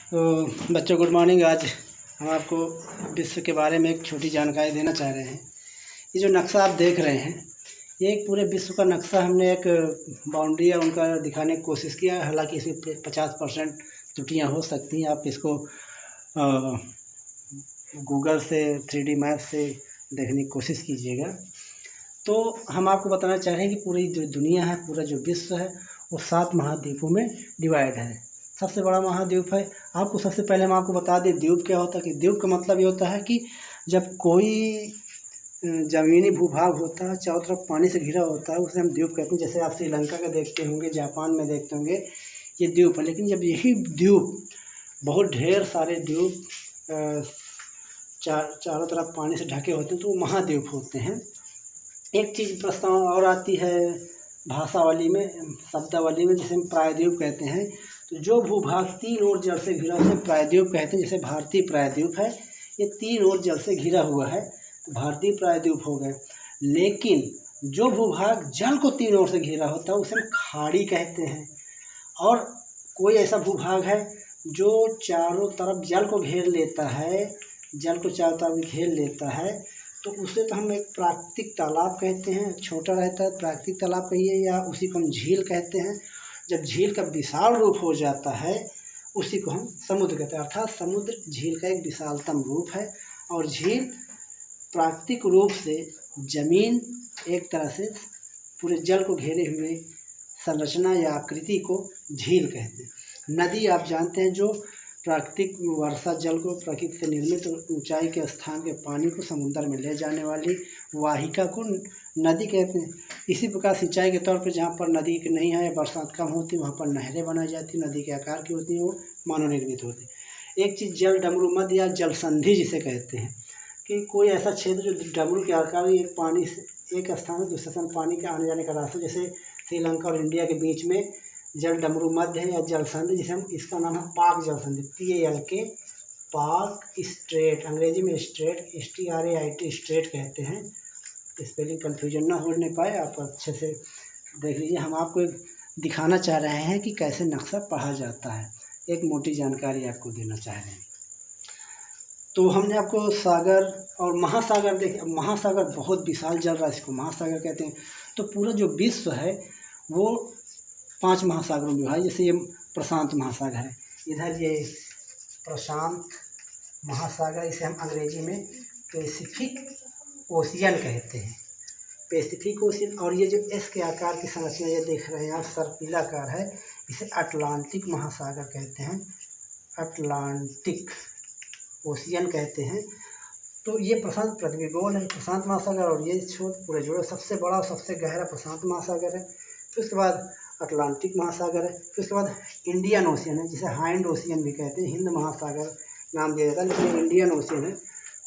तो बच्चों good morning. आज हम आपको विश्व के बारे में एक छोटी जानकारी देना चाह रहे हैं। ये जो नक्शा आप देख रहे हैं, ये एक पूरे विश्व का नक्शा हमने एक बाउंड्री या उनका दिखाने की कोशिश किया है। हालांकि इसमें 50% त्रुटियाँ हो सकती हैं। आप इसको गूगल से 3D मैप से देखने की कोशिश कीजिएगा। तो हम आपको बताना चाह रहे हैं कि पूरी जो दुनिया है, पूरा जो विश्व है, वो 7 महाद्वीपों में डिवाइड है। सबसे बड़ा महाद्वीप है। आपको सबसे पहले हम आपको बता दें द्वीप क्या होता है। कि द्वीप का मतलब ये होता है कि जब कोई ज़मीनी भूभाग होता है, चारों तरफ पानी से घिरा होता है, उसे हम द्वीप कहते हैं। जैसे आप श्रीलंका का देखते होंगे, जापान में देखते होंगे, ये द्वीप है। लेकिन जब यही द्वीप बहुत ढेर सारे द्वीप चारों तरफ पानी से ढके होते हैं, तो वो महाद्वीप होते हैं। एक चीज़ प्रस्ताव और आती है भाषावली में, शब्दावली में, जिसे हम प्रायद्वीप कहते हैं। तो जो भूभाग 3 ओर जल से घिरा उसे प्रायद्वीप कहते हैं। जैसे भारतीय प्रायद्वीप है, ये 3 ओर जल से घिरा हुआ है, तो भारतीय प्रायद्वीप हो गए। लेकिन जो भूभाग जल को 3 ओर से घिरा होता है, उसे हम खाड़ी कहते हैं। और कोई ऐसा भूभाग है जो चारों तरफ जल को घेर लेता है, जल को चारों तरफ घेर लेता है, तो उसे तो हम एक प्राकृतिक तालाब कहते हैं। छोटा रहता है, प्राकृतिक तालाब कहिए, या उसी को हम झील कहते हैं। जब झील का विशाल रूप हो जाता है, उसी को हम समुद्र कहते हैं। अर्थात समुद्र झील का एक विशालतम रूप है। और झील प्राकृतिक रूप से जमीन, एक तरह से पूरे जल को घेरे हुए संरचना या आकृति को झील कहते हैं। नदी आप जानते हैं, जो प्राकृतिक वर्षा जल को प्रकृति से निर्मित ऊंचाई के स्थान के पानी को समुद्र में ले जाने वाली वाहिका को नदी कहते हैं। इसी प्रकार सिंचाई के तौर पर जहाँ पर नदी नहीं है या बरसात कम होती है, वहाँ पर नहरें बनाई जाती, नदी के आकार की होती हैं, वो मानव निर्मित होती है। एक चीज़ जल डमरू मध्य या जल संधि जिसे कहते हैं, कि कोई ऐसा क्षेत्र जो डमरू के आकार में पानी से एक स्थान से दूसरे स्थान पानी के आने जाने का रास्ता, जैसे श्रीलंका और इंडिया के बीच में जल डमरू मध्य है या जल संधि, जिसे हम, इसका नाम है पाक जल संधि, PALK, पाक स्ट्रेट, अंग्रेजी में स्ट्रेट, STRAIT, स्ट्रेट कहते हैं। स्पेलिंग कन्फ्यूजन ना होने पाए, आप अच्छे से देख लीजिए। हम आपको एक दिखाना चाह रहे हैं कि कैसे नक्शा पढ़ा जाता है, एक मोटी जानकारी आपको देना चाह रहे हैं। तो हमने आपको सागर और महासागर देखे। महासागर बहुत विशाल जल राशि को महासागर कहते हैं। तो पूरा जो विश्व है वो 5 महासागरों में विभाजित। जैसे ये प्रशांत महासागर है, इधर ये प्रशांत महासागर, इसे हम अंग्रेजी में पैसिफिक ओशियन कहते हैं, पैसिफिक ओशियन। और ये जो एस के आकार की संरचना ये देख रहे हैं आप, सर्पिलाकार है, इसे अटलांटिक महासागर कहते हैं, अटलांटिक ओशियन कहते हैं। तो ये प्रशांत पृथ्वी गोल है, प्रशांत महासागर, और ये छोटे पूरे जोड़े सबसे बड़ा और सबसे गहरा प्रशांत महासागर है। फिर उसके बाद अटलांटिक महासागर है। फिर उसके बाद इंडियन ओशियन है, जिसे हाइंड ओशियन भी कहते हैं, हिंद महासागर नाम दिया जाता है, लेकिन इंडियन ओशियन है।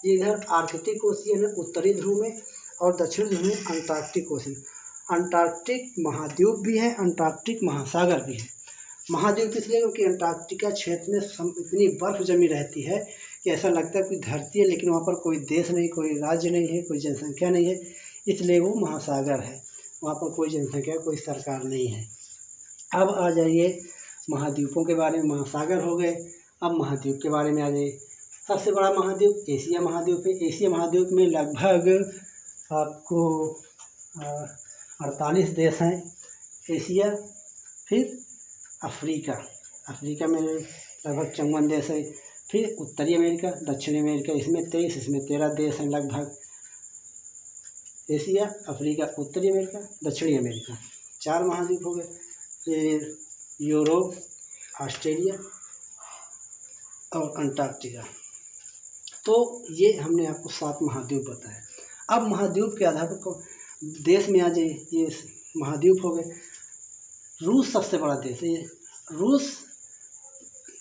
ये इधर आर्कटिक ओशियन है उत्तरी ध्रुव में, और दक्षिण ध्रुव में अंटार्कटिक ओशियन। अंटार्कटिक महाद्वीप भी है, अंटार्कटिक महासागर भी है। महाद्वीप इसलिए क्योंकि अंटार्कटिका क्षेत्र में इतनी बर्फ जमी रहती है कि ऐसा लगता है कोई धरती है, लेकिन वहाँ पर कोई देश नहीं, कोई राज्य नहीं है, कोई जनसंख्या नहीं है, इसलिए वो महासागर है। वहाँ पर कोई जनसंख्या, कोई सरकार नहीं है। अब आ जाइए महाद्वीपों के बारे में। महासागर हो गए, अब महाद्वीप के बारे में आ जाइए। सबसे बड़ा महाद्वीप एशिया महाद्वीप है। एशिया महाद्वीप में लगभग आपको 48 देश हैं एशिया। फिर अफ्रीका, अफ्रीका में लगभग 54 देश है। फिर उत्तरी अमेरिका, दक्षिणी अमेरिका, इसमें 23, इसमें 13 देश हैं लगभग। एशिया, अफ्रीका, उत्तरी अमेरिका, दक्षिणी अमेरिका, 4 महाद्वीप हो गए। फिर यूरोप, ऑस्ट्रेलिया और अंटार्कटिका। तो ये हमने आपको 7 महाद्वीप बताए। अब महाद्वीप के आधार पर देश में आ जाइए। ये महाद्वीप हो गए। रूस सबसे बड़ा देश है। रूस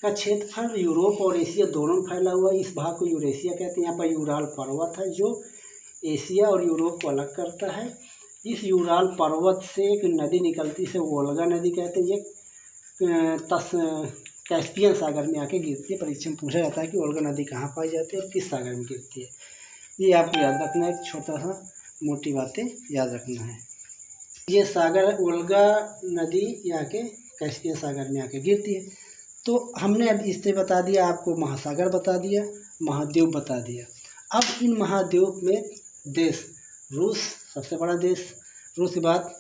का क्षेत्रफल यूरोप और एशिया दोनों में फैला हुआ है। इस भाग को यूरेशिया कहते हैं। यहाँ पर यूराल पर्वत है जो एशिया और यूरोप को अलग करता है। इस यूराल पर्वत से एक नदी निकलती है, वोल्गा नदी कहते हैं। ये कैस्पियन सागर में आके गिरती है। परीक्षा में पूछा जाता है कि वोल्गा नदी कहाँ पाई जाती है और किस सागर में गिरती है। ये आपको याद रखना है, एक छोटा सा मोटी बातें याद रखना है। ये सागर वोल्गा नदी आके कैस्पियन सागर में आके गिरती है। तो हमने अब इससे बता दिया, आपको महासागर बता दिया, महाद्वीप बता दिया। अब इन महाद्वीप में देश, रूस सबसे बड़ा देश, रूस के बाद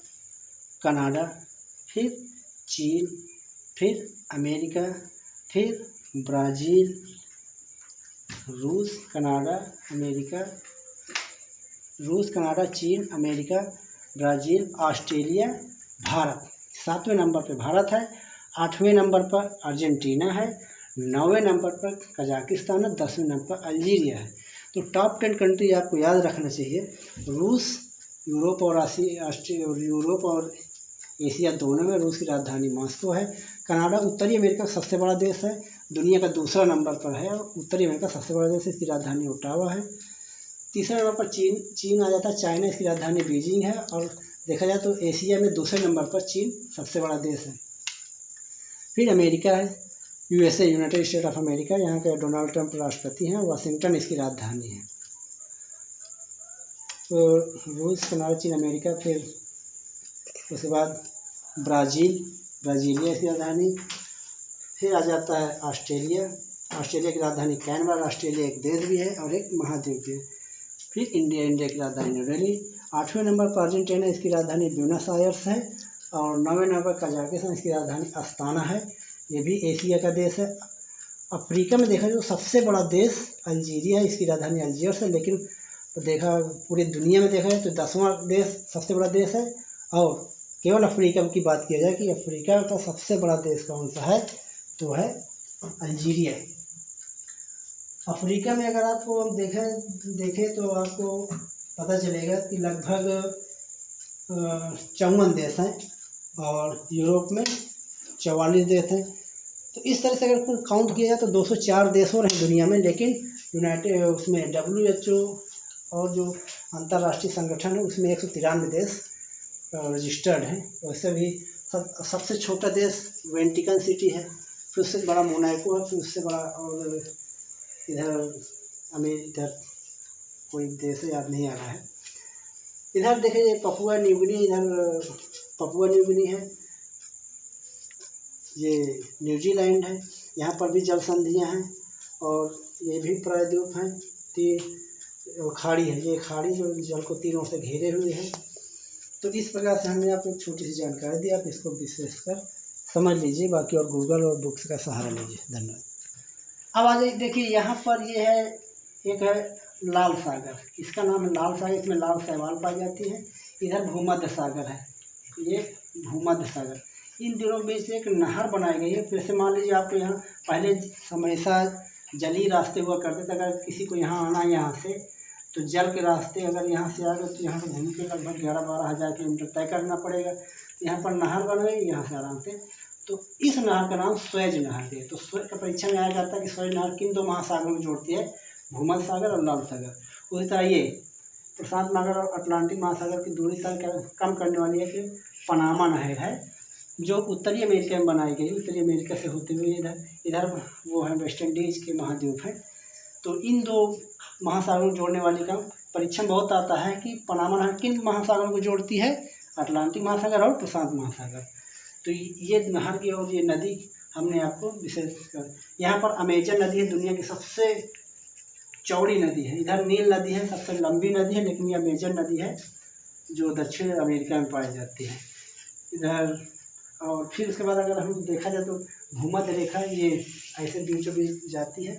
कनाडा, फिर चीन, फिर अमेरिका, फिर ब्राज़ील, रूस, कनाडा, अमेरिका, रूस, कनाडा, चीन, अमेरिका, ब्राज़ील, ऑस्ट्रेलिया, भारत। 7वें नंबर पे भारत है, 8वें नंबर पर अर्जेंटीना है, 9वें नंबर पर कजाकिस्तान है, 10वें नंबर पर अल्जीरिया है। तो टॉप 10 कंट्री आपको याद रखना चाहिए। रूस यूरोप और एशिया दोनों में, रूस की राजधानी मॉस्को है। कनाडा उत्तरी अमेरिका का सबसे बड़ा देश है, दुनिया का दूसरा नंबर पर है, और उत्तरी अमेरिका सबसे बड़ा देश है, इसकी राजधानी ओटावा है। तीसरे नंबर पर चीन आ जाता है, चाइना, इसकी राजधानी बीजिंग है। और देखा जाए तो एशिया में दूसरे नंबर पर चीन सबसे बड़ा देश है। फिर अमेरिका है, USA, United state of America, यहाँ के डोनाल्ड ट्रंप राष्ट्रपति हैं, वाशिंगटन इसकी राजधानी है। तो रूस, कनाडा, चीन, अमेरिका, फिर उसके बाद ब्राज़ीलिया इसकी राजधानी। फिर आ जाता है ऑस्ट्रेलिया की राजधानी कैनबरा, ऑस्ट्रेलिया एक देश भी है और एक महाद्वीप भी है। फिर इंडिया की राजधानी न्यू दिल्ली। 8वें नंबर पर अर्जेंटीना, इसकी राजधानी ब्यूनस आयर्स है। और 9वें नंबर पर कजाकिस्तान, इसकी राजधानी अस्ताना है, ये भी एशिया का देश है। अफ्रीका में देखा जो सबसे बड़ा देश अल्जीरिया है, इसकी राजधानी अल्जियर्स है। लेकिन देखा पूरी दुनिया में देखा जाए तो 10वां देश सबसे बड़ा देश है। और केवल अफ्रीका की बात किया जाए कि अफ्रीका का सबसे बड़ा देश कौन सा है, तो है अल्जीरिया। अफ्रीका में अगर आपको देखें तो आपको पता चलेगा कि लगभग 54 देश हैं, और यूरोप में 44 देश हैं। तो इस तरह से अगर कुल काउंट किया जाए तो 204 देश हो रहे हैं दुनिया में। लेकिन उसमें WHO और जो अंतर्राष्ट्रीय संगठन है उसमें 193 देश रजिस्टर्ड हैं। वैसे भी सबसे छोटा देश वेटिकन सिटी है, फिर उससे बड़ा मोनाको है, फिर उससे बड़ा और इधर कोई देश याद नहीं आ रहा है। इधर देखिए पपुआ न्यू गिनी, इधर पपुआ न्यू गिनी है, ये न्यूजीलैंड है, यहाँ पर भी जल संधियाँ हैं। और ये भी प्रायद्वीप हैं, खाड़ी है, ये खाड़ी जो जल को तीनों से घेरे हुए है। तो इस प्रकार से हमने आपको छोटी सी जानकारी दी, आप इसको विशेषकर समझ लीजिए, बाकी और गूगल और बुक्स का सहारा लीजिए। धन्यवाद। अब आ जाइए, देखिए यहाँ पर ये है, एक है लाल सागर, इसका नाम है लाल सागर, इसमें लाल शैवाल पाई जाती है। इधर भूमध्य सागर है, ये भूमध्य सागर। इन दिनों में से एक नहर बनाई गई है। जैसे मान लीजिए आपको यहाँ पहले हमेशा जलीय रास्ते हुआ करते थे, अगर किसी को यहाँ आना है यहाँ से, तो जल के रास्ते अगर यहाँ से आ गए तो यहाँ से घूम के लगभग 11-12 हज़ार किलोमीटर तय करना पड़ेगा। यहाँ पर नहर बन गई यहाँ से आराम से। तो इस नहर का नाम स्वेज नहर है। तो स्वेज का परीक्षा में आया जाता है कि स्वेज नहर किन 2 महासागरों को जोड़ती है, भूमध्य सागर और लाल सागर। उसी तरह ये प्रशांत महासागर और अटलांटिक महासागर की दूरी कम करने वाली है कि पनामा नहर है, जो उत्तरी अमेरिका में बनाई गई, उत्तरी अमेरिका से होते हुए इधर वो है वेस्ट इंडीज़ के महाद्वीप है। तो इन 2 महासागरों को जोड़ने वाली का परीक्षा बहुत आता है कि पनामा नहर किन महासागरों को जोड़ती है, अटलांटिक महासागर और प्रशांत महासागर। तो ये नहर की और ये नदी हमने आपको विशेषकर, यहाँ पर अमेजन नदी है, दुनिया की सबसे चौड़ी नदी है। इधर नील नदी है, सबसे लंबी नदी है, लेकिन ये अमेजन नदी है जो दक्षिण अमेरिका में पाई जाती है इधर। और फिर उसके बाद अगर हम देखा जाए तो भूमध्य रेखा ये ऐसे बीचों बीच जाती है,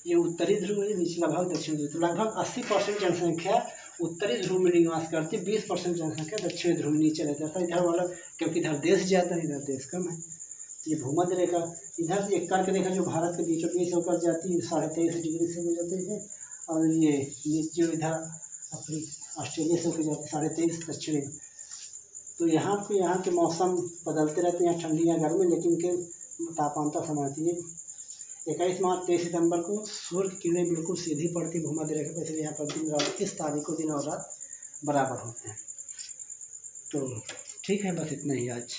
ये उत्तरी ध्रुव है, निचला भाग दक्षिण ध्रुव। तो लगभग 80% जनसंख्या उत्तरी ध्रुव में निवास करती है, 20% जनसंख्या दक्षिणी ध्रुव में नीचे रहता है। इधर वाला क्योंकि इधर देश ज़्यादा है, इधर देश कम है। ये भूमध्य रेखा इधर एक कर्क रेखा जो भारत के बीचों बीच होकर जाती है, 23.5 डिग्री से हो जाती है। और ये जो इधर ऑस्ट्रेलिया से होकर जाती है 23.5 दक्षिणी। तो यहाँ के मौसम बदलते रहते हैं, यहाँ ठंडी या गर्मी, लेकिन के तापमानता समाती है। 21 मार्च 23 सितंबर को सूर्य की किरणें बिल्कुल सीधी पड़ती है भूमध्य रेखा पर, इसलिए यहाँ पर दिन रात इस तारीख को दिन और रात बराबर होते हैं। तो ठीक है, बस इतना ही आज।